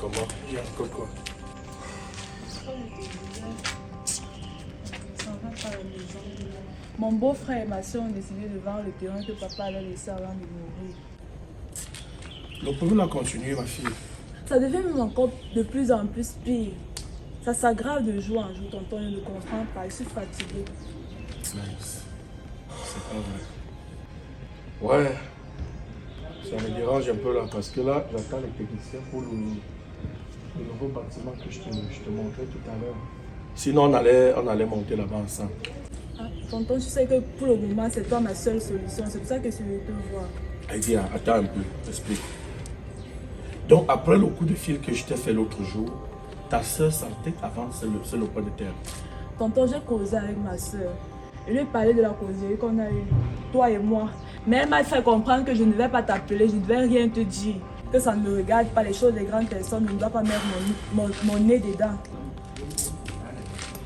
comment? Il y a un peu quoi? Mon beau-frère et ma soeur ont décidé de vendre le terrain que papa allait laisser avant de mourir. Le problème a continué, ma fille. Ça devient même encore de plus en plus pire. Ça s'aggrave de jour en jour, tonton, je ne comprends pas, je suis fatiguée. Nice. C'est pas vrai. Ouais. Ça me dérange un peu là, parce que là, j'attends les techniciens pour le nouveau bâtiment que je te montrais tout à l'heure. Sinon, on allait monter là-bas ensemble. Ah, tonton, tu sais que pour le moment, c'est toi ma seule solution. C'est pour ça que je veux te voir. Aïdia, attends un peu, j'explique. Donc, après le coup de fil que je t'ai fait l'autre jour, ta soeur sentait avant sur le point de terre. Tonton, j'ai causé avec ma soeur. Je lui ai parlé de la causerie qu'on a eue, toi et moi. Mais elle m'a fait comprendre que je ne vais pas t'appeler, je ne vais rien te dire. Que ça ne me regarde pas, les choses des grandes personnes, je ne dois pas mettre mon nez dedans.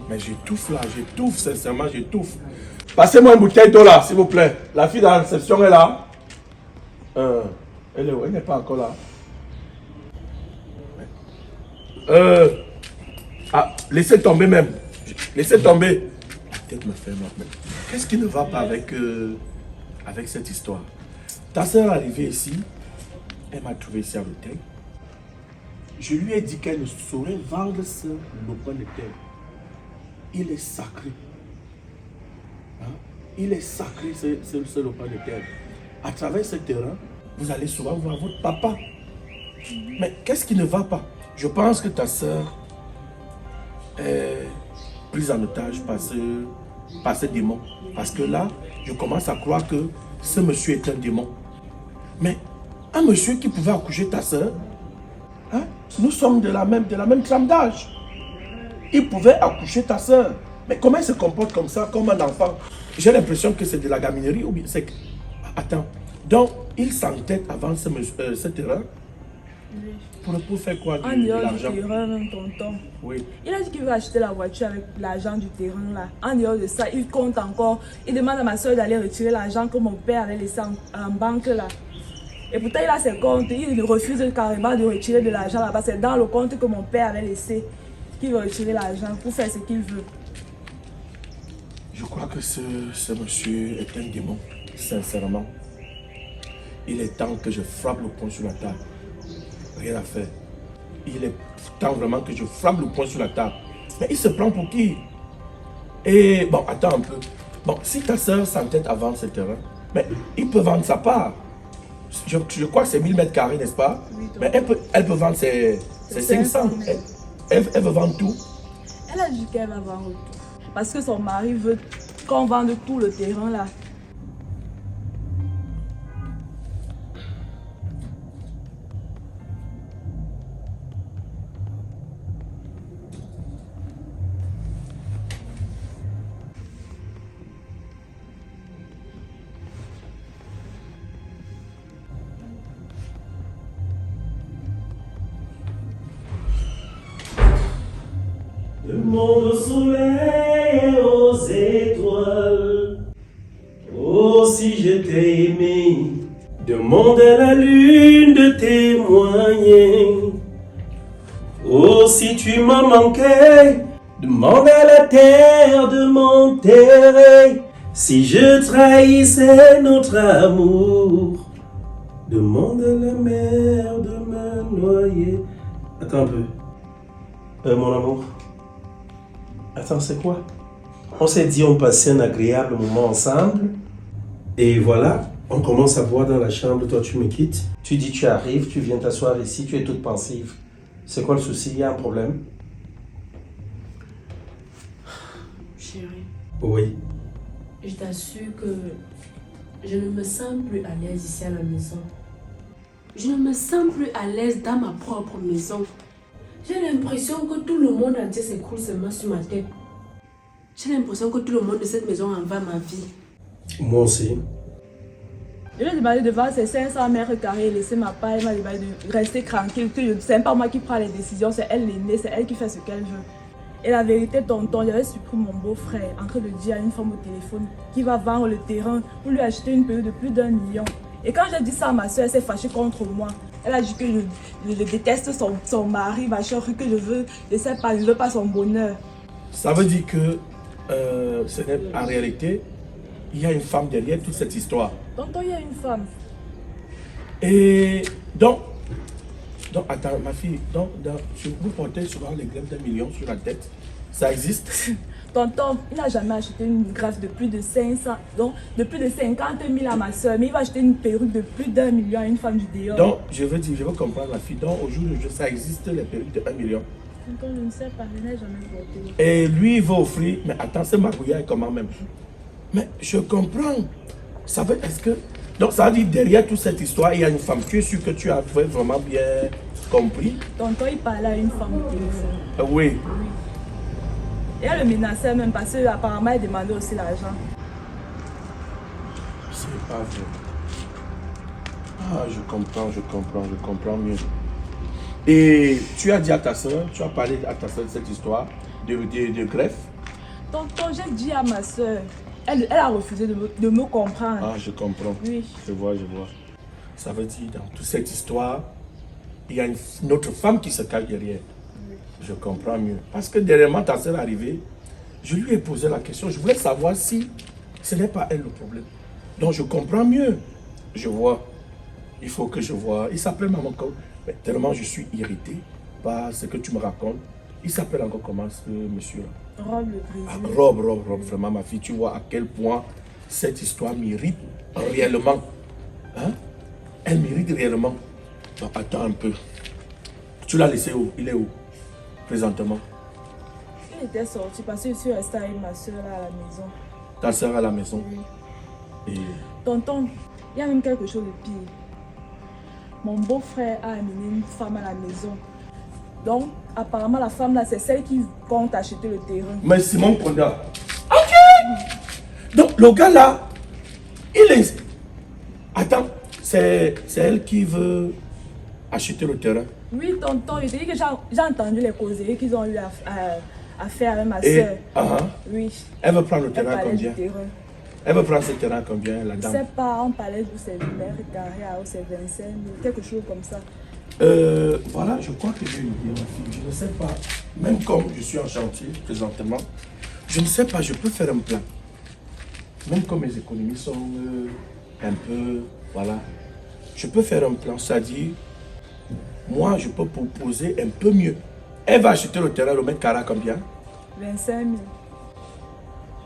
Mais j'étouffe là, j'étouffe, sincèrement, j'étouffe. Passez-moi une bouteille d'eau là, s'il vous plaît. La fille de la réception est là. Elle est où? Elle n'est pas encore là. Laissez tomber même. Laissez tomber. La tête me fait mal. Qu'est-ce qui ne va pas avec cette histoire? Ta soeur est arrivée ici. Elle m'a trouvé ici à l'hôtel. Je lui ai dit qu'elle ne saurait vendre le point de terre. Il est sacré. Hein? Il est sacré, ce lopin de terre. À travers ce terrain, vous allez souvent voir votre papa. Mais qu'est-ce qui ne va pas? Je pense que ta soeur est prise en otage par ce démon. Parce que là, je commence à croire que ce monsieur est un démon. Mais un monsieur qui pouvait accoucher ta soeur, hein? Nous sommes de la même trame d'âge. Il pouvait accoucher ta soeur. Mais comment il se comporte comme ça, comme un enfant? J'ai l'impression que c'est de la gaminerie ou bien c'est... Attends. Donc, il s'entête avant ce terrain pour faire quoi de l'argent? En dehors du terrain, même tonton. Oui. Il a dit qu'il veut acheter la voiture avec l'argent du terrain là. En dehors de ça, il compte encore. Il demande à ma soeur d'aller retirer l'argent que mon père avait laissé en banque là. Et pourtant, il a ses comptes. Il refuse carrément de retirer de l'argent là-bas. C'est dans le compte que mon père avait laissé qu'il veut retirer l'argent pour faire ce qu'il veut. Je crois que ce monsieur est un démon, sincèrement. Il est temps que je frappe le poing sur la table. Rien à faire. Il est temps vraiment que je frappe le poing sur la table. Mais il se prend pour qui? Et bon, attends un peu. Bon, si ta soeur s'entête à vendre ce terrain, mais il peut vendre sa part. Je crois que c'est 1000 mètres carrés, n'est-ce pas? Oui, mais elle peut vendre ses 500. Elle veut vendre tout. Elle a dit qu'elle va vendre tout. Parce que son mari veut qu'on vende tout le terrain là. Demande au soleil et aux étoiles, oh si je t'ai aimé. Demande à la lune de témoigner, oh si tu m'as manqué. Demande à la terre de m'enterrer, si je trahissais notre amour. Demande à la mer de me noyer. Attends un peu. Mon amour. Attends, c'est quoi? On s'est dit on passait un agréable moment ensemble. Et voilà, on commence à boire dans la chambre, toi tu me quittes. Tu dis tu arrives, tu viens t'asseoir ici, tu es toute pensive. C'est quoi le souci? Il y a un problème? Chérie. Oui. Je t'assure que je ne me sens plus à l'aise ici à la maison. Je ne me sens plus à l'aise dans ma propre maison. J'ai l'impression que tout le monde entier s'écroule seulement sur ma tête. J'ai l'impression que tout le monde de cette maison en va ma vie. Moi aussi. Je lui ai demandé de vendre ses 500 mètres carrés et laisser ma part. Elle m'a demandé de rester tranquille. Que c'est pas moi qui prends les décisions, c'est elle l'aînée, c'est elle qui fait ce qu'elle veut. Et la vérité, tonton, j'avais surpris mon beau-frère en train de dire à une femme au téléphone qu'il va vendre le terrain pour lui acheter une période de plus d'1 million. Et quand j'ai dit ça à ma soeur, elle s'est fâchée contre moi. Elle a dit que je déteste son mari, machin, que je sais pas, je veux pas son bonheur. Ça veut dire que, en réalité, il y a une femme derrière toute cette histoire. Tonton, il y a une femme. Et donc attends, ma fille, vous portez souvent les greffes d'1 million sur la tête. Ça existe? Tonton, il n'a jamais acheté une greffe de plus de 500, donc de plus de 50 000 à ma soeur, mais il va acheter une perruque de plus d'1 million à une femme du dehors. Donc, je veux comprendre ma fille. Donc, au jour de jeu, ça existe les perruques de 1 million. Tonton, je ne sais pas, je n'ai jamais porté. Et lui, il va offrir, mais attends, c'est magouillard comment même? Mais je comprends. Ça veut, est-ce que... Donc, ça veut dire, derrière toute cette histoire, il y a une femme. Tu es sûr que tu as vraiment bien compris? Tonton, il parlait à une femme au téléphone. Oui. Et elle le menaçait même parce qu'apparemment, elle demandait aussi l'argent. C'est pas vrai. Ah, je comprends mieux. Et tu as dit à ta soeur, tu as parlé à ta soeur de cette histoire de greffe? Tonton, j'ai dit à ma soeur, elle a refusé de me comprendre. Ah, je comprends. Oui. Je vois. Ça veut dire, dans toute cette histoire, il y a une autre femme qui se cache derrière. Oui. Je comprends mieux. Parce que dernièrement, ta soeur est arrivée, je lui ai posé la question, je voulais savoir si ce n'est pas elle le problème. Donc, je comprends mieux. Je vois. Il faut que je vois. Il s'appelle Maman Cole. Mais tellement je suis irrité par ce que tu me racontes. Il s'appelle encore comment ce monsieur-là? Rob le Brésil. Ah, Rob, vraiment ma fille, tu vois à quel point cette histoire mérite réellement. Hein? Elle mérite réellement. Donc attends un peu. Tu l'as laissé où? Il est où? Présentement? Il était sorti parce que je suis restée avec ma soeur là à la maison. Ta soeur à la maison? Oui. Et... Tonton, il y a même quelque chose de pire. Mon beau-frère a amené une femme à la maison. Donc, apparemment, la femme là, c'est celle qui compte acheter le terrain. Mais Simon Konda. Ok! Donc, le gars là, il est... Attends, c'est elle qui veut acheter le terrain. Oui, tonton, je te dis que j'ai entendu les causeries qu'ils ont eu à faire avec ma Et, soeur. Oui. Elle veut prendre le Elle terrain parlait combien? du terrain. Elle veut prendre ce terrain à combien, la Je dame? ne sais pas, on parlait de ces mètres carrés, c'est 25 000, quelque chose comme ça. Voilà, je crois que j'ai une idée, ma fille. Je ne sais pas, même comme je suis en chantier présentement, je ne sais pas, je peux faire un plan. Même comme mes économies sont un peu, voilà, je peux faire un plan, c'est-à-dire, moi, je peux proposer un peu mieux. Elle va acheter le terrain, le mètre carré à combien? 25 000.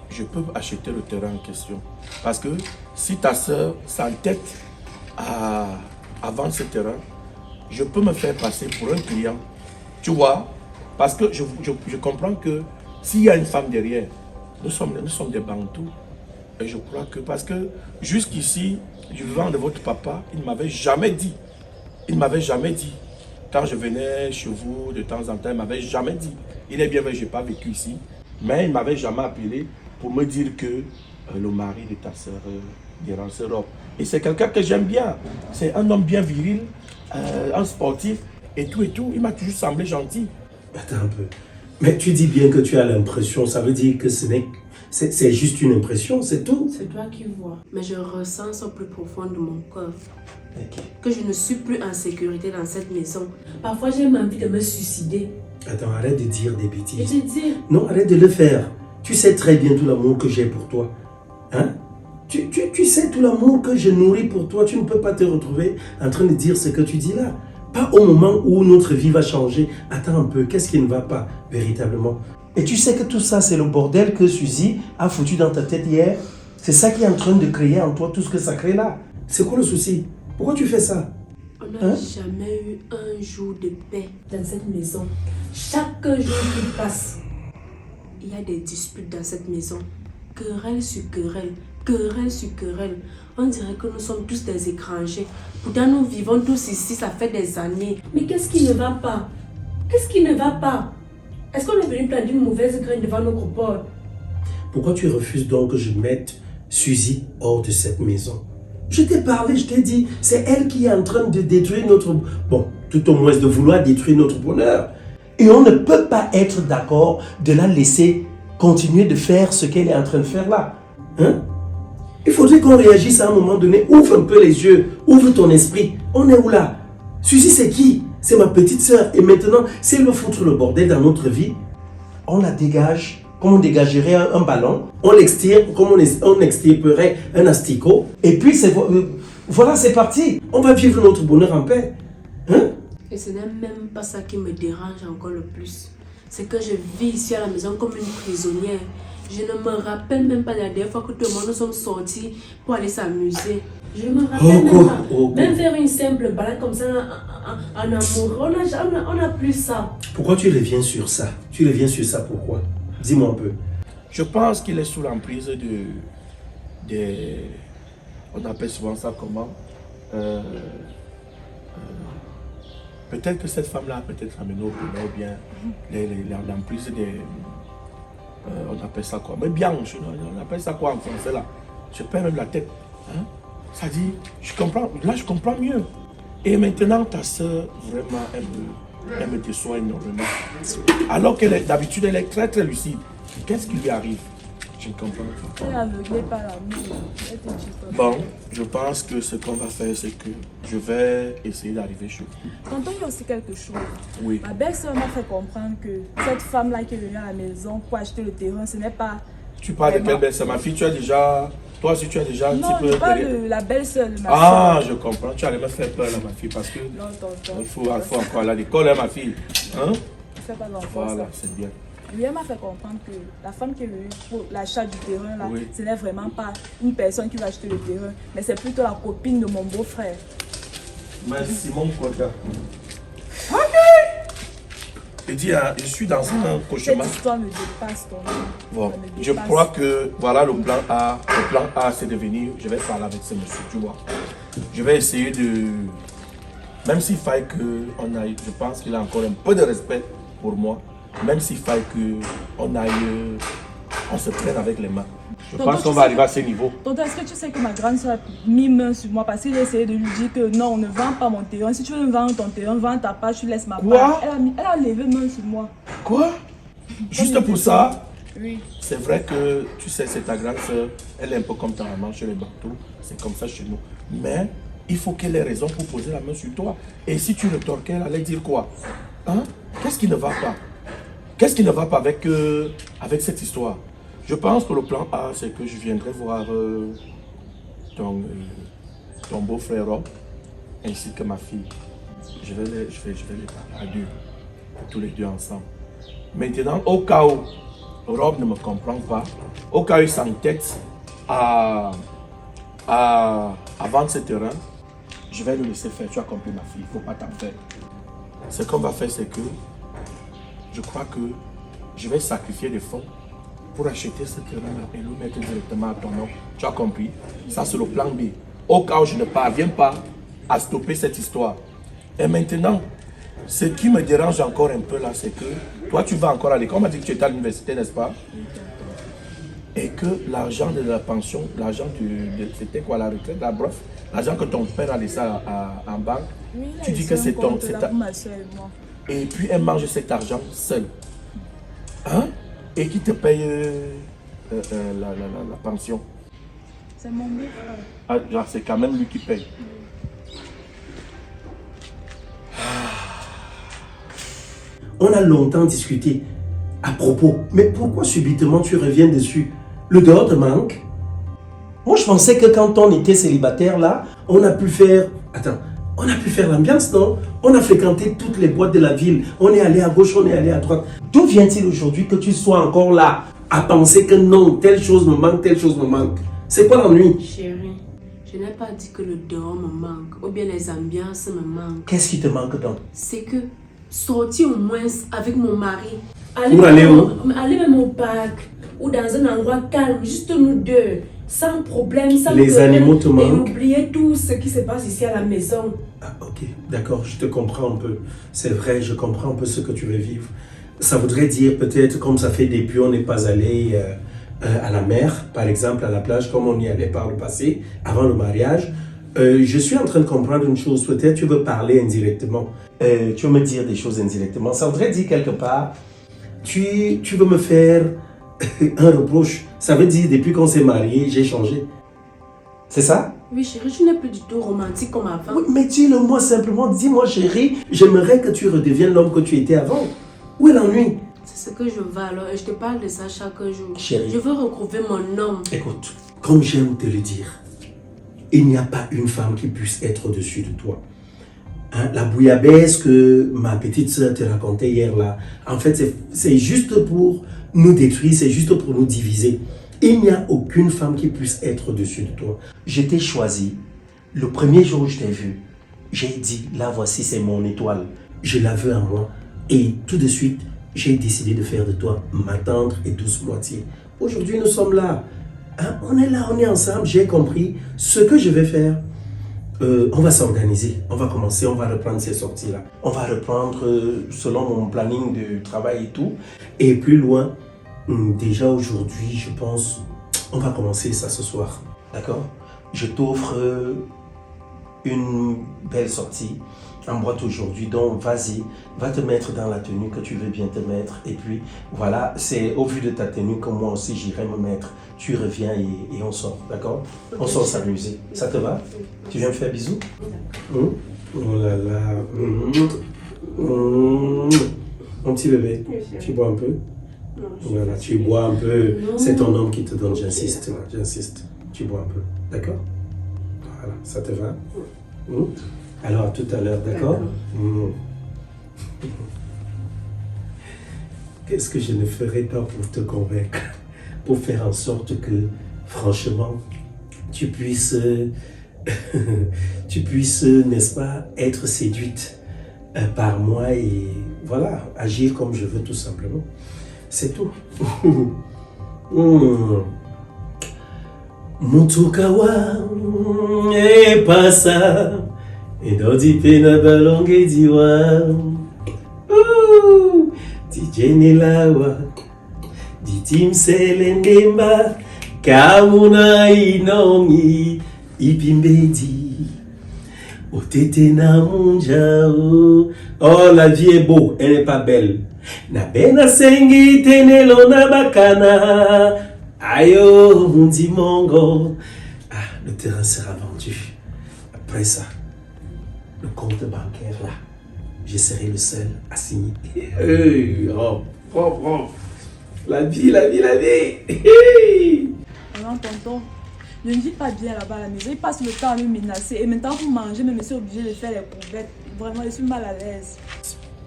Je peux acheter le terrain en question. Parce que si ta soeur s'entête à vendre ce terrain, je peux me faire passer pour un client. Tu vois? Parce que je comprends que s'il y a une femme derrière, nous sommes des bantous. Et je crois que, parce que jusqu'ici, du vivant de votre papa, il ne m'avait jamais dit. Il ne m'avait jamais dit. Quand je venais chez vous de temps en temps, il ne m'avait jamais dit. Il est bien vrai, je n'ai pas vécu ici. Mais il ne m'avait jamais appelé pour me dire que le mari de ta soeur dérange ce robe. Et c'est quelqu'un que j'aime bien. C'est un homme bien viril, un sportif et tout et tout. Il m'a toujours semblé gentil. Attends un peu. Mais tu dis bien que tu as l'impression, ça veut dire que c'est juste une impression, c'est tout. C'est toi qui vois. Mais je ressens au plus profond de mon cœur Okay. que je ne suis plus en sécurité dans cette maison. Parfois, j'ai même envie de me suicider. Attends, arrête de dire des Je bêtises. te dis. Non, arrête de le faire. Tu sais très bien tout l'amour que j'ai pour toi. Hein? Tu sais tout l'amour que je nourris pour toi. Tu ne peux pas te retrouver en train de dire ce que tu dis là. Pas au moment où notre vie va changer. Attends un peu, qu'est-ce qui ne va pas véritablement? Et tu sais que tout ça, c'est le bordel que Suzy a foutu dans ta tête hier. C'est ça qui est en train de créer en toi tout ce que ça crée là. C'est quoi le souci? Pourquoi tu fais ça? On n'a jamais eu un jour de paix dans cette maison. Chaque jour qui passe, il y a des disputes dans cette maison. Querelle sur querelle, querelle sur querelle. On dirait que nous sommes tous des étrangers. Pourtant, nous vivons tous ici, ça fait des années. Mais qu'est-ce qui ne va pas? Qu'est-ce qui ne va pas? Est-ce qu'on est venu planter une mauvaise graine devant notre porte? Pourquoi tu refuses donc que je mette Suzy hors de cette maison? Je t'ai parlé, je t'ai dit, c'est elle qui est en train de détruire notre... Bon, tout au moins de vouloir détruire notre bonheur. Et on ne peut pas être d'accord de la laisser continuer de faire ce qu'elle est en train de faire là. Hein? Il faudrait qu'on réagisse à un moment donné. Ouvre un peu les yeux, ouvre ton esprit. On est où là? Suzy, c'est qui? C'est ma petite sœur. Et maintenant, si elle veut foutre le bordel dans notre vie, on la dégage comme on dégagerait un ballon. On l'extirpe comme on extirperait un asticot. Et puis, voilà, c'est parti. On va vivre notre bonheur en paix. Hein? Et ce n'est même pas ça qui me dérange encore le plus. C'est que je vis ici à la maison comme une prisonnière. Je ne me rappelle même pas la dernière fois que tout le monde nous sommes sortis pour aller s'amuser. Je ne me rappelle même pas. Même faire une simple balade comme ça en amour, on n'a plus ça. Pourquoi tu reviens sur ça? Tu reviens sur ça pourquoi? Dis-moi un peu. Je pense qu'il est sous l'emprise on appelle souvent ça comment? Peut-être que cette femme-là a peut-être amené au bonheur, ou bien l'emprise des... on appelle ça quoi? Mais bien, on appelle ça quoi en français là? Je perds même la tête. Hein? Ça dit, je comprends, là je comprends mieux. Et maintenant ta soeur, vraiment, elle me déçoit énormément. Alors qu'elle d'habitude, elle est très très lucide. Qu'est-ce qui lui arrive? Je ne comprends pas. Elle est aveuglée par l'amour. Bon, je pense que ce qu'on va faire, c'est que je vais essayer d'arriver chez vous. Tonton, il y a aussi quelque chose. Oui. Ma belle-sœur m'a fait comprendre que cette femme-là qui est venue à la maison pour acheter le terrain, ce n'est pas... Tu parles de quelle belle-sœur? Ma fille, tu as déjà... Toi aussi, tu as déjà un non, petit peu... Non, je parle de la belle-sœur de ma Ah, soeur. je comprends. Tu allais me faire peur, là, ma fille, parce que... Non, tonton. Il faut encore aller à l'école, hein, ma fille. Hein? Je ne fais pas d'enfant, Voilà, ça. c'est bien. Lui, elle m'a fait comprendre que la femme qui est venue pour l'achat du terrain, là, Oui. ce n'est vraiment pas une personne qui va acheter le terrain, mais c'est plutôt la copine de mon beau-frère. Merci, mon coca. Je dis, hein, je suis dans un cauchemar. Cette histoire me dépasse, tonton. Bon, Ça me je dépasse. crois que voilà le plan A. Le plan A, c'est de venir. Je vais parler avec ce monsieur, tu vois. Je vais essayer de. Même s'il faille qu'on aille. Je pense qu'il a encore un peu de respect pour moi. Même s'il faille qu'on aille. On se prenne avec les mains. Je Tonton, pense qu'on tu va sais- arriver à ce niveau. Tonton, est-ce que tu sais que ma grande soeur a mis main sur moi parce que j'ai essayé de lui dire que non, on ne vend pas mon terrain. Si tu veux me vendre ton terrain, vends ta part, tu laisses ma Quoi? part. Elle a levé main sur moi. Quoi? Juste pour ça? Oui. C'est vrai que, tu sais, c'est ta grande soeur. Elle est un peu comme ta maman chez les bateaux. C'est comme ça chez nous. Mais il faut qu'elle ait raison pour poser la main sur toi. Et si tu retorquais, elle allait dire quoi? Hein? Qu'est-ce qui ne va pas? Qu'est-ce qui ne va pas avec cette histoire? Je pense que le plan A, c'est que je viendrai voir ton beau-frère Rob, ainsi que ma fille. Je vais les parler à deux, tous les deux ensemble. Maintenant, au cas où Rob ne me comprend pas, au cas où il s'entête à vendre ce terrain, je vais le laisser faire. Tu as compris, ma fille, il ne faut pas t'en faire. Ce qu'on va faire, c'est que je crois que je vais sacrifier des fonds pour acheter ce terrain-là et le mettre directement à ton nom. Tu as compris? Ça, c'est le plan B. Au cas où je ne parviens pas à stopper cette histoire. Et maintenant, ce qui me dérange encore un peu là, c'est que toi, tu vas encore à l'école. On m'a dit que tu étais à l'université, n'est-ce pas? Et que l'argent de la pension, l'argent c'était quoi, la retraite, la bref, l'argent que ton père a laissé en banque, Oui, tu dis que c'est ton... c'est pour ma soeur et moi. Et puis elle mange cet argent seule. Hein? Et qui te paye la pension. C'est mon beau-frère. Ah, genre, c'est quand même lui qui paye. On a longtemps discuté à propos. Mais pourquoi subitement tu reviens dessus? Le dehors te manque? Moi, je pensais que quand on était célibataire, là, on a pu faire... Attends, on a pu faire l'ambiance, non? On a fréquenté toutes les boîtes de la ville. On est allé à gauche, on est allé à droite. D'où vient-il aujourd'hui que tu sois encore là à penser que non, telle chose me manque, telle chose me manque? C'est quoi l'ennui? Chérie, je n'ai pas dit que le dehors me manque ou bien les ambiances me manquent. Qu'est-ce qui te manque donc? C'est que sortir au moins avec mon mari. Pour aller où? Aller même au parc ou dans un endroit calme, juste nous deux, sans problème, sans Les animaux te manquent? Et oublier tout ce qui se passe ici à la maison. Ah, ok, d'accord, je te comprends un peu. C'est vrai, je comprends un peu ce que tu veux vivre. Ça voudrait dire peut-être comme ça fait depuis on n'est pas allé à la mer, par exemple à la plage, comme on y allait par le passé, avant le mariage. Je suis en train de comprendre une chose, peut-être tu veux parler indirectement. Tu veux me dire des choses indirectement. Ça voudrait dire quelque part, tu veux me faire un reproche. Ça veut dire depuis qu'on s'est marié, j'ai changé. C'est ça? Oui, chérie, je n'ai plus du tout romantique comme avant. Oui, mais dis-le-moi simplement. Dis-moi, chérie, j'aimerais que tu redeviennes l'homme que tu étais avant. Où est l'ennui? C'est ce que je veux alors et je te parle de ça chaque jour. Chérie. Je veux retrouver mon homme. Écoute, comme j'aime te le dire, il n'y a pas une femme qui puisse être au-dessus de toi. Hein, la bouillabaisse que ma petite soeur te racontait hier là, en fait, c'est juste pour nous détruire, c'est juste pour nous diviser. Il n'y a aucune femme qui puisse être au-dessus de toi. Je t'ai choisi. Le premier jour où je t'ai vu, j'ai dit, là voici, c'est mon étoile. Je la veux à moi. Et tout de suite, j'ai décidé de faire de toi ma tendre et douce moitié. Aujourd'hui, nous sommes là. Hein, on est là, on est ensemble. J'ai compris ce que je vais faire. On va s'organiser, on va commencer, on va reprendre ces sorties-là. On va reprendre selon mon planning de travail et tout. Et plus loin, déjà aujourd'hui, je pense, on va commencer ça ce soir. D'accord? Je t'offre une belle sortie en boîte aujourd'hui. Donc, vas-y, va te mettre dans la tenue que tu veux bien te mettre. Et puis, voilà, c'est au vu de ta tenue que moi aussi, j'irai me mettre. Tu reviens et on sort, d'accord? On sort s'amuser. Ça te va? Tu viens me faire bisous? Oh là là. Mon petit bébé, tu bois un peu? Voilà, tu bois un peu. C'est ton homme qui te donne, j'insiste. J'insiste. Tu bois un peu, d'accord? Voilà, ça te va? Alors, à tout à l'heure, d'accord? Qu'est-ce que je ne ferai pas pour te convaincre? Pour faire en sorte que, franchement, tu puisses, n'est-ce pas, être séduite par moi et, voilà, agir comme je veux tout simplement. C'est tout. Mutukawa et pas ça. Et dans dit pena balongue diwa. DJ Nilawa. Ditim selendemba. Kamuna inongi. Ipimbedi. Otete na monjao. Oh, la vie est beau, elle n'est pas belle. Na bena sengi tenelo na bakana. Ayo, mundi mongo. Ah, le terrain sera vendu. Après ça, le compte bancaire là, je serai le seul à signer. Hey, oh, oh, oh. La vie, la vie, la vie. Non, tonton, je ne vis pas bien là-bas à la maison. Il passe le temps à me menacer. Et maintenant, pour manger, même je suis obligé de faire les couvertes. Vraiment, je suis mal à l'aise.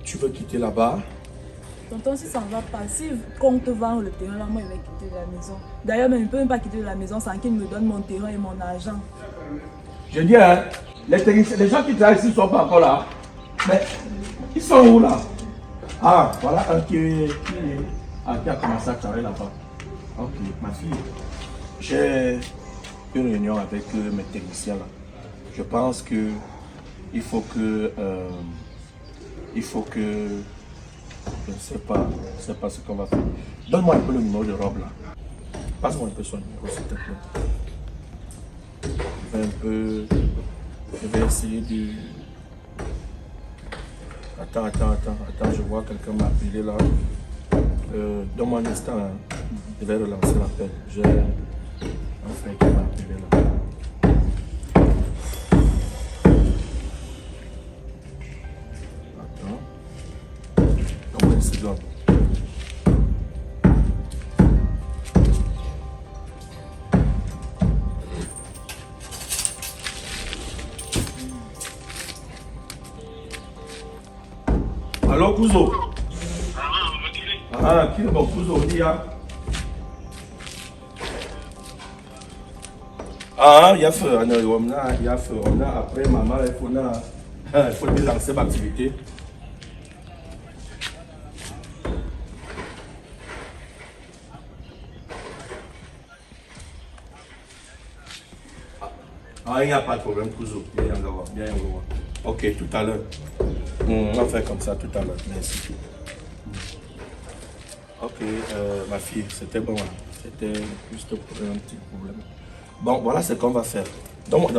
Tu veux quitter là-bas? Tonton, si ça ne va pas, si compte vendre le terrain, là, moi, je vais quitter la maison. D'ailleurs, même, je ne peux même pas quitter la maison sans qu'il me donne mon terrain et mon argent. Je dis, hein, les gens qui travaillent ici ne sont pas encore là. Mais ils sont où là? Ah, voilà un qui a commencé à travailler là-bas. Ok, ma fille, j'ai une réunion avec mes techniciens là. Je pense que il faut que je ne sais pas ce qu'on va faire. Donne-moi un peu le numéro de robe là. Passe-moi un peu son numéro s'il te plaît. Je vais essayer de... Attends, je vois quelqu'un m'appeler là. Donne-moi un instant, hein. Je vais relancer l'appel. J'ai un frère qui m'a appelé là. Attends. Donne-moi une seconde. Allô, Kuzo? Ah, qui est mon Kuzo, dia? Ah, il y a fait on a après maman, il faut lancer l'activité. Ah, il n'y a pas de problème, Kuzo. Bien, ok, tout à l'heure. On va faire comme ça tout à l'heure. Merci. Ok, ma fille, c'était bon. C'était juste pour un petit problème. Bon, voilà ce qu'on va faire. Donc,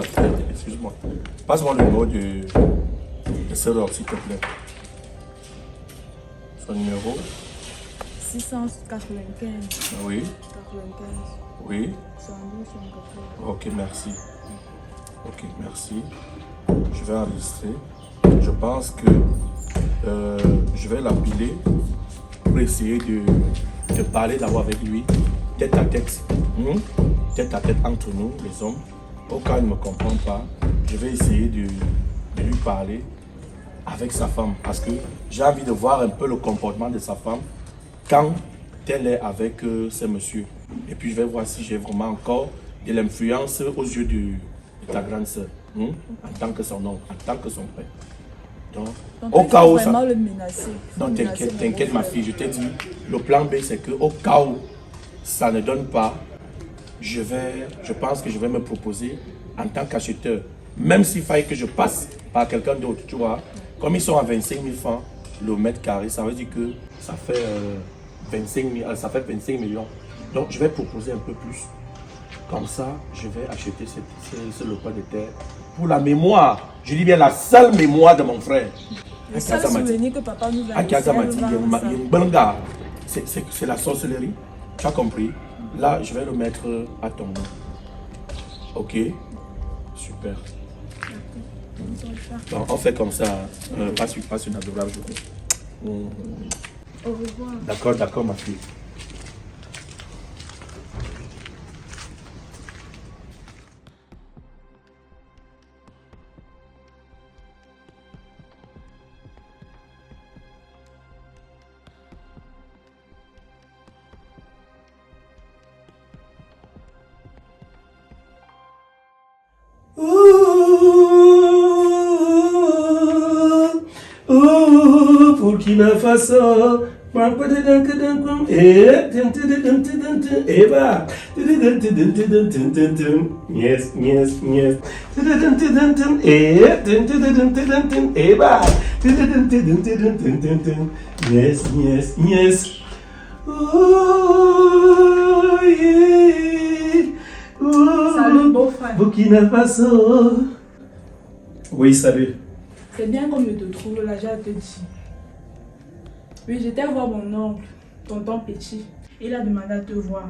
excuse-moi. Passe-moi le numéro de ce robe, s'il te plaît. Son numéro 695. Oui. 95. Oui. 112, 114. Ok, merci. Ok, merci. Je vais enregistrer. Je pense que je vais l'appeler pour essayer de parler d'abord avec lui, tête à tête. Tête à tête entre nous, les hommes. Au cas où il ne me comprend pas, je vais essayer de lui parler avec sa femme. Parce que j'ai envie de voir un peu le comportement de sa femme quand elle est avec ces messieurs. Et puis je vais voir si j'ai vraiment encore de l'influence aux yeux de ta grande sœur. En tant que son oncle, en tant que son père. Donc au cas où ça... le menacer. Non, t'inquiète ma fille, je t'ai dit, le plan B c'est que au cas où ça ne donne pas, je pense que je vais me proposer en tant qu'acheteur. Même s'il fallait que je passe par quelqu'un d'autre, tu vois. Comme ils sont à 25 000 francs le mètre carré, ça veut dire que ça fait 25 millions. Donc je vais proposer un peu plus. Comme ça, je vais acheter ce lopin de terre pour la mémoire. Je dis bien la seule mémoire de mon frère. Le seul souvenir que papa nous a laissé, c'est la sorcellerie. Tu as compris? Là, je vais le mettre à ton nom. Ok? Super. Bon, on fait comme ça. Passe une adorable journée. Au revoir. D'accord, ma fille. Burkina Faso, yes, yes, yes. Yes, yes, yes. Oh, yeah. Salut, beau-frère. Burkina Faso. Oui, salut. C'est bien comme je te trouve là, j'ai à te dire. Oui, j'étais voir mon oncle, tonton Petit. Il a demandé à te voir.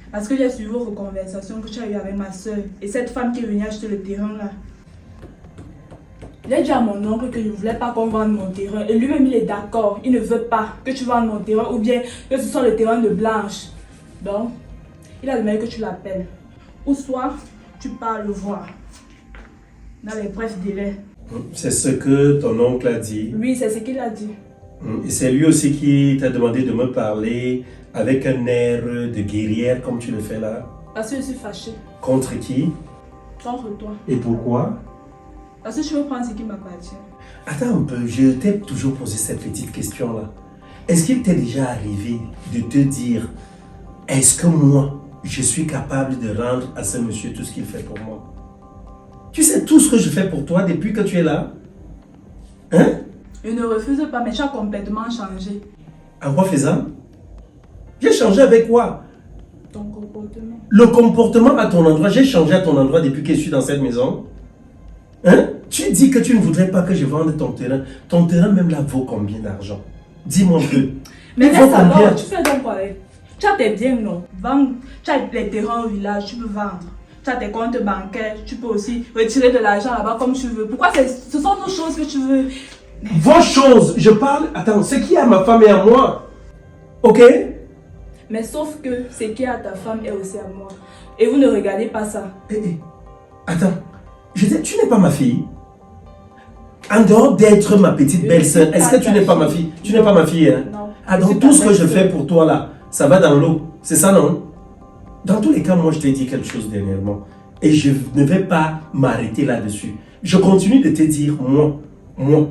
Parce que j'ai suivi vos conversations que tu as eues avec ma soeur et cette femme qui est venue acheter le terrain là. J'ai dit à mon oncle que je ne voulais pas qu'on vende mon terrain. Et lui-même, il est d'accord. Il ne veut pas que tu vendes mon terrain ou bien que ce soit le terrain de Blanche. Donc, il a demandé que tu l'appelles. Ou soit, tu pars le voir. Dans les brefs délais. C'est ce que ton oncle a dit. Oui, c'est ce qu'il a dit. Et c'est lui aussi qui t'a demandé de me parler avec un air de guerrière comme tu le fais là. Parce que je suis fâchée. Contre qui? Contre toi. Et pourquoi? Parce que je veux prendre ce qui m'appartient. Attends un peu, je t'ai toujours posé cette petite question là. Est-ce qu'il t'est déjà arrivé de te dire, est-ce que moi, je suis capable de rendre à ce monsieur tout ce qu'il fait pour moi? Tu sais tout ce que je fais pour toi depuis que tu es là? Hein? Je ne refuse pas, mais tu as complètement changé. En quoi faisant? J'ai changé avec quoi? Ton comportement. Le comportement à ton endroit, j'ai changé à ton endroit depuis que je suis dans cette maison. Hein? Tu dis que tu ne voudrais pas que je vende ton terrain. Ton terrain même là vaut combien d'argent? Dis-moi un peu. Mais laisse alors, tu fais donc quoi avec? Tu as tes biens, non? Vendre. Tu as les terrains au village, tu peux vendre. Tu as tes comptes bancaires, tu peux aussi retirer de l'argent là-bas comme tu veux. Pourquoi ce sont nos choses que tu veux? Vos choses, je parle, attends, ce qui est à ma femme et à moi. Ok? Mais sauf que ce qui est à ta femme est aussi à moi. Et vous ne regardez pas ça. Attends, tu n'es pas ma fille. En dehors d'être ma petite belle-sœur, est-ce que tu n'es pas ma fille? Tu n'es pas ma fille, hein? Non. Ah, donc tout ce que je fais pour toi là, ça va dans l'eau. C'est ça, non? Dans tous les cas, moi je t'ai dit quelque chose dernièrement. Et je ne vais pas m'arrêter là-dessus. Je continue de te dire, moi,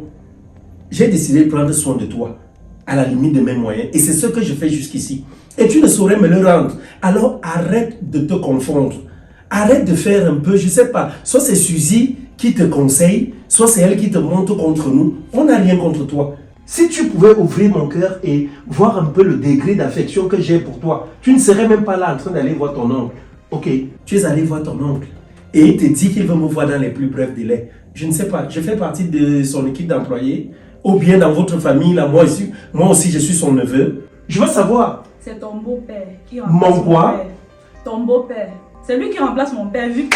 j'ai décidé de prendre soin de toi, à la limite de mes moyens. Et c'est ce que je fais jusqu'ici. Et tu ne saurais me le rendre. Alors arrête de te confondre. Arrête de faire un peu, je ne sais pas, soit c'est Suzy qui te conseille, soit c'est elle qui te monte contre nous. On n'a rien contre toi. Si tu pouvais ouvrir mon cœur et voir un peu le degré d'affection que j'ai pour toi, tu ne serais même pas là en train d'aller voir ton oncle. Ok, tu es allé voir ton oncle et il te dit qu'il veut me voir dans les plus brefs délais. Je ne sais pas, je fais partie de son équipe d'employés. Ou bien dans votre famille, là, moi aussi, je suis son neveu. Je veux savoir. C'est ton beau-père qui remplace mon quoi? père. Ton beau-père. C'est lui qui remplace mon père, vu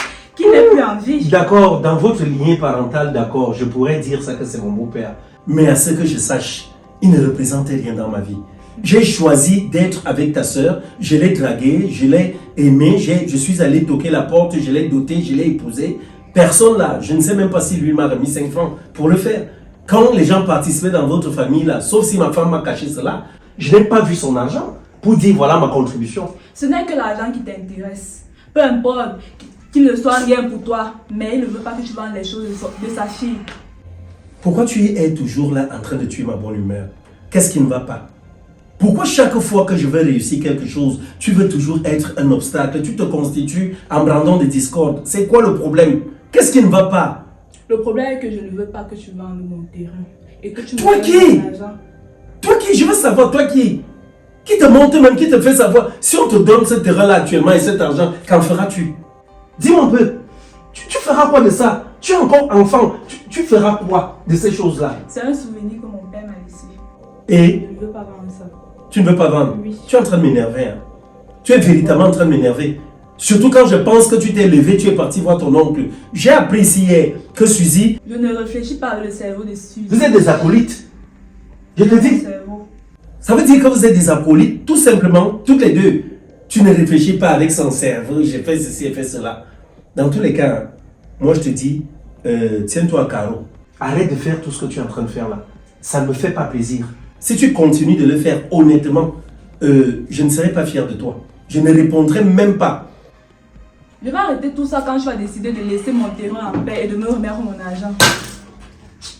qui n'est plus en vie. D'accord, dans votre lignée parentale, d'accord, je pourrais dire ça que c'est mon beau-père. Mais à ce que je sache, il ne représentait rien dans ma vie. J'ai choisi d'être avec ta sœur, je l'ai draguée, je l'ai aimée, je suis allé toquer la porte, je l'ai dotée, je l'ai épousée. Personne là, je ne sais même pas si lui m'a remis 5 francs pour le faire. Quand les gens participaient dans votre famille là, sauf si ma femme m'a caché cela, je n'ai pas vu son argent pour dire voilà ma contribution. Ce n'est que l'argent qui t'intéresse. Peu importe qu'il ne soit rien pour toi, mais il ne veut pas que tu vendes les choses de sa fille. Pourquoi tu es toujours là en train de tuer ma bonne humeur? Qu'est-ce qui ne va pas? Pourquoi chaque fois que je veux réussir quelque chose, tu veux toujours être un obstacle? Tu te constitues en brandant des discordes. C'est quoi le problème? Qu'est-ce qui ne va pas? Le problème est que je ne veux pas que tu vendes mon terrain. Et que tu me Toi donnes qui? ton argent. Toi qui? Je veux savoir, toi qui? Qui te monte même, qui te fait savoir? Si on te donne ce terrain-là actuellement et cet argent, qu'en feras-tu? Dis-moi un peu. Tu feras quoi de ça? Tu es encore enfant. Tu feras quoi de ces choses-là? C'est un souvenir que mon père m'a laissé. Et Je ne veux pas vendre ça. tu ne veux pas vendre? Oui. Tu es en train de m'énerver. Hein? Tu es véritablement en train de m'énerver. Surtout quand je pense que tu t'es levé, tu es parti voir ton oncle. J'ai appris ici hier que Suzy... Je ne réfléchis pas avec le cerveau de Suzy. Vous êtes des acolytes. Je te dis. Cerveau. Ça veut dire que vous êtes des acolytes, tout simplement, toutes les deux. Tu ne réfléchis pas avec son cerveau, j'ai fait ceci et fait cela. Dans tous les cas, moi je te dis, tiens-toi à carreau. Arrête de faire tout ce que tu es en train de faire là. Ça ne me fait pas plaisir. Si tu continues de le faire honnêtement, je ne serai pas fier de toi. Je ne répondrai même pas. Je vais arrêter tout ça quand tu vas décider de laisser mon terrain en paix et de me remettre mon argent.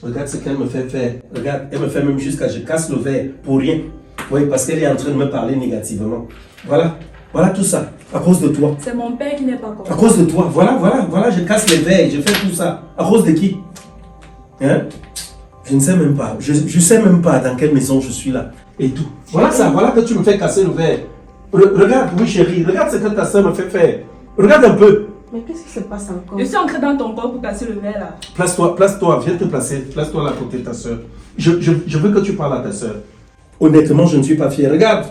Regarde ce qu'elle me fait faire. Regarde, elle me fait même jusqu'à je casse le verre pour rien. Oui, parce qu'elle est en train de me parler négativement. Voilà, voilà tout ça, à cause de toi. C'est mon père qui n'est pas À content. cause de toi, voilà, je casse les verres, je fais tout ça. À cause de qui? Hein? Je ne sais même pas. Je sais même pas dans quelle maison je suis là. Et tout. Voilà ça, voilà que tu me fais casser le verre. Regarde, oui chérie, regarde ce que ta soeur me fait faire. Regarde un peu. Mais qu'est-ce qui se passe encore? Je suis entrée dans ton corps pour casser le verre là. Place-toi, viens te placer. Place-toi là à côté de ta soeur. Je veux que tu parles à ta soeur. Honnêtement, je ne suis pas fier. Regarde,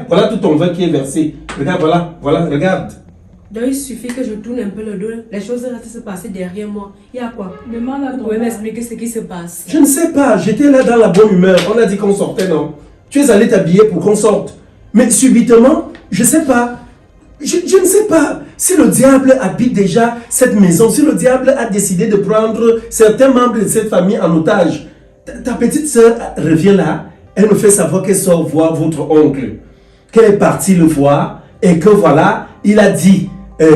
voilà tout ton verre qui est versé. Regarde, voilà, regarde. Donc il suffit que je tourne un peu le dos, les choses restent se passer derrière moi. Il y a quoi? Demande à Vous ton pouvez père. m'expliquer ce qui se passe? Je ne sais pas, j'étais là dans la bonne humeur. On a dit qu'on sortait, non? Tu es allé t'habiller pour qu'on sorte. Mais subitement, je ne sais pas. Je ne sais pas si le diable habite déjà cette maison, si le diable a décidé de prendre certains membres de cette famille en otage. Ta petite soeur revient là, elle me fait savoir qu'elle sort voir votre oncle, qu'elle est partie le voir et que voilà, il a dit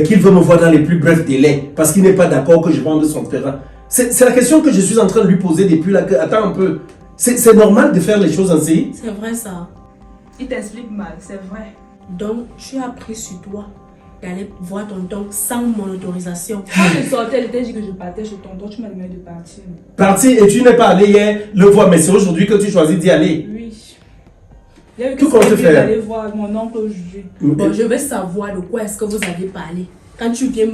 qu'il veut me voir dans les plus brefs délais parce qu'il n'est pas d'accord que je vende son terrain. C'est la question que je suis en train de lui poser depuis là. Attends un peu, c'est normal de faire les choses ainsi? C'est vrai ça. Il t'explique mal, c'est vrai. Donc tu as pris sur toi d'aller voir tonton sans mon autorisation. Quand je sortais, elle t'a dit que je partais chez tonton, tu m'as demandé de partir. Parti et tu n'es pas allé hier le voir, mais c'est aujourd'hui que tu choisis d'y aller. Oui. J'ai eu Tout que compte c'est faire. d'aller voir mon oncle aujourd'hui. Bon, je veux savoir de quoi est-ce que vous avez parlé. Quand tu viens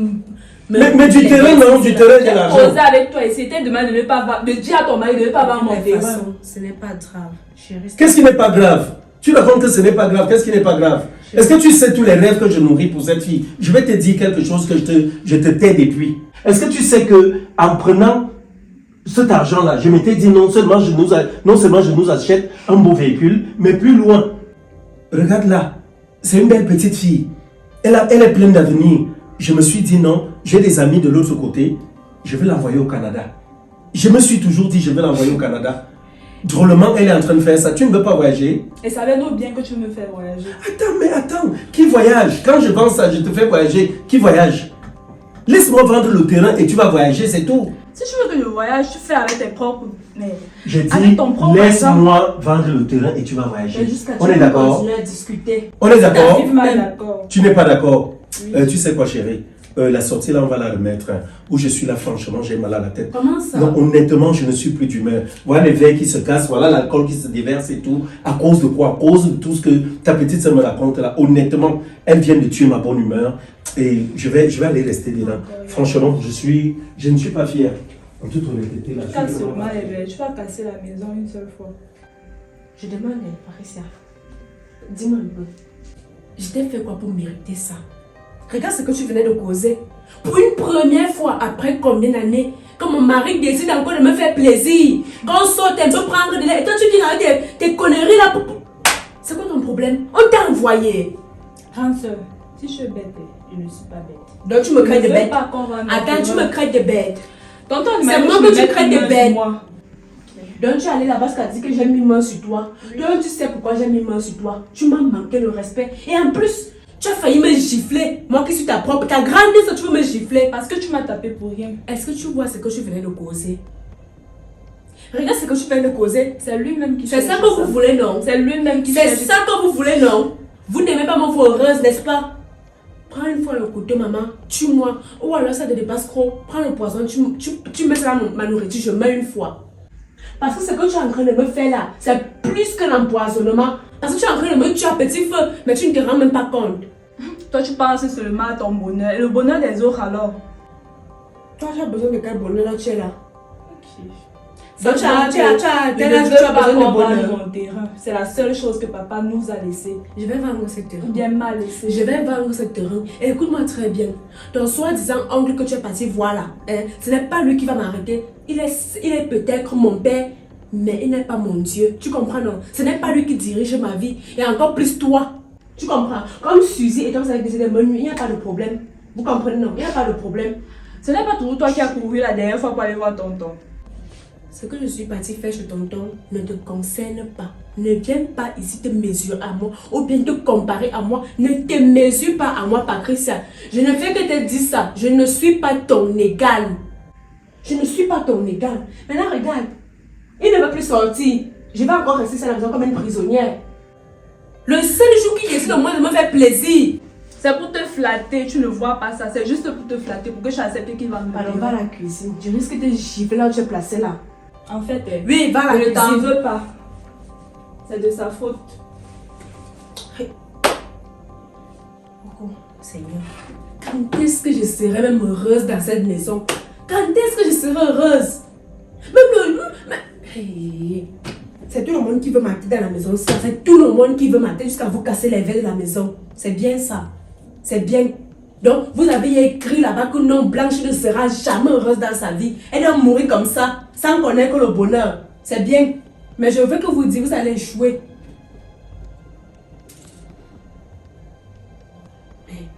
Mais du terrain, non, du terrain, il y a J'ai l'argent. posé avec toi et c'était demandé de ne pas vendre, de dire à ton mari de ne pas vendre mon De toute terrain. façon, ce n'est pas grave, chérie. Qu'est-ce qui n'est pas grave? Tu racontes que ce n'est pas grave. Qu'est-ce qui n'est pas grave? Est-ce que tu sais tous les rêves que je nourris pour cette fille? Je vais te dire quelque chose que je te tais depuis. Est-ce que tu sais que en prenant cet argent-là, je m'étais dit non seulement je nous achète un beau véhicule, mais plus loin. Regarde là, c'est une belle petite fille. Elle est pleine d'avenir. Je me suis dit non, j'ai des amis de l'autre côté, je vais l'envoyer au Canada. Je me suis toujours dit je vais l'envoyer au Canada. Drôlement, elle est en train de faire ça. Tu ne veux pas voyager? Et savez-nous bien que tu veux me faire voyager. Attends. Qui voyage? Quand je vends ça, je te fais voyager. Qui voyage? Laisse-moi vendre le terrain et tu vas voyager, c'est tout. Si tu veux que je voyage, tu fais avec tes propres. Mais J'ai avec dit, ton propre laisse-moi vendre le terrain et tu vas voyager. Mais jusqu'à On est d'accord? continuer à discuter. On est d'accord? je suis pas d'accord. Tu n'es pas d'accord? Oui. Tu sais quoi, chérie? La sortie là, on va la remettre. Hein. Où je suis là, franchement, j'ai mal à la tête. Comment ça? Non, honnêtement, je ne suis plus d'humeur. Voilà les verres qui se cassent, voilà l'alcool qui se déverse et tout. À cause de quoi? À cause de tout ce que ta petite soeur me raconte là. Honnêtement, elle vient de tuer ma bonne humeur. Et je vais aller rester dedans. Franchement, je ne suis pas fier. En toute honnêteté, là. Tu casses seulement les verres, tu vas casser la maison une seule fois. Je demande, Patricia, dis-moi un peu. Je t'ai fait quoi pour mériter ça? Regarde ce que tu venais de causer. Pour une première fois, après combien d'années, quand mon mari décide encore de me faire plaisir, quand on saute un peu prendre de l'air, et toi tu dis avec tes conneries là. C'est quoi ton problème? On t'a envoyé. Grande soeur, si je suis bête, je ne suis pas bête. Donc tu me crées de bête. Pas qu'on va Attends, tu me crées de bête. Tonton, c'est moi que tu crées de bête. Donc tu es allé là-bas parce qu'elle dit que j'ai mis main sur toi. Donc tu sais pourquoi j'ai mis main sur toi. Tu m'as manqué le respect. Et en plus, tu as failli me gifler. Moi qui suis ta propre. Ta grande nièce, tu veux me gifler. Parce que tu m'as tapé pour rien. Est-ce que tu vois ce que je venais de causer? Regarde ce que je viens de causer. C'est lui-même qui C'est ça que vous voulez, non? C'est lui-même qui C'est ça que vous voulez, non? Vous n'aimez pas mon heureuse, n'est-ce pas? Prends une fois le couteau, maman, tue-moi. Ou alors ça te dépasse trop. Prends le poison, tu mets ça dans ma nourriture, je mets une fois. Parce que ce que tu es en train de me faire là, c'est plus qu'un empoisonnement. Parce que tu es en train de me tuer à petit feu, mais tu ne te rends même pas compte. Toi, tu penses seulement à ton bonheur et le bonheur des autres alors. Toi, tu as besoin de quel bonheur là tu es là? Ok. Donc tu as besoin de bonheur. Mon terrain. C'est la seule chose que papa nous a laissé. Je vais vendre ce terrain. Bien mal laissé. Je vais vendre ce terrain. Et écoute-moi très bien. Ton soi-disant oncle que tu es parti voir là, ce n'est pas lui qui va m'arrêter. Il est peut-être mon père, mais il n'est pas mon Dieu. Tu comprends, non? Ce n'est pas lui qui dirige ma vie. Et encore plus toi. Tu comprends? Comme Suzy et toi, vous avez décidé de me nuire, il n'y a pas de problème. Vous comprenez, non? Il n'y a pas de problème. Ce n'est pas toujours toi qui as couru la dernière fois pour aller voir tonton. Ce que je suis partie faire chez tonton ne te concerne pas. Ne viens pas ici te mesurer à moi ou bien te comparer à moi. Ne te mesure pas à moi, Patricia. Je ne fais que te dire ça. Je ne suis pas ton égal. Je ne suis pas ton égal. Maintenant, regarde. Il ne va plus sortir. Je vais encore rester à la maison comme une prisonnière. Le seul jour qui décide au moins de me faire plaisir. C'est pour te flatter, tu ne vois pas ça. C'est juste pour te flatter, pour que je accepte qu'il va me Alors, va à la cuisine. Je risque de gifler là où tu es placé là. En fait, Oui, va à la je ne t'en cuisine. veux pas. C'est de sa faute. Oh, Seigneur, quand est-ce que je serai même heureuse dans cette maison? Quand est-ce que je serai heureuse? Hey, c'est tout le monde qui veut mater dans la maison. C'est tout le monde qui veut mater jusqu'à vous casser les verres de la maison. C'est bien ça. C'est bien. Donc, vous avez écrit là-bas que non, Blanche ne sera jamais heureuse dans sa vie. Elle doit mourir comme ça, sans connaître le bonheur. C'est bien. Mais je veux que vous dites, vous allez échouer. Hey.